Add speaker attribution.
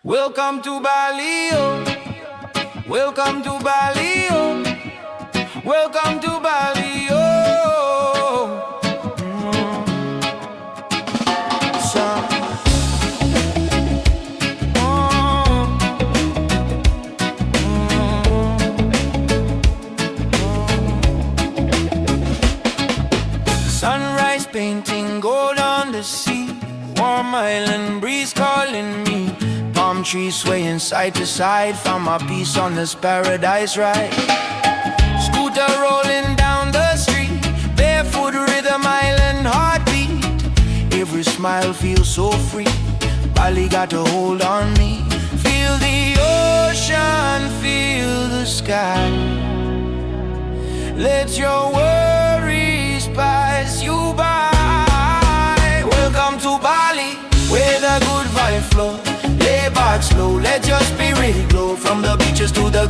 Speaker 1: Welcome to Bali, oh. Welcome to Bali, oh. Welcome to Bali, oh. Sun. Sunrise painting gold on the sea, warm island breeze calling me. Palm trees swaying side to side, found my peace on this paradise ride. Scooter rolling down the street, barefoot rhythm, island heartbeat. Every smile feels so free, Bali got a hold on me. Feel the ocean, feel the sky. Let your worries pass you by. Welcome to Bali, where the good vibe flow. Lay back slow, let your spirit glow. From the beaches to the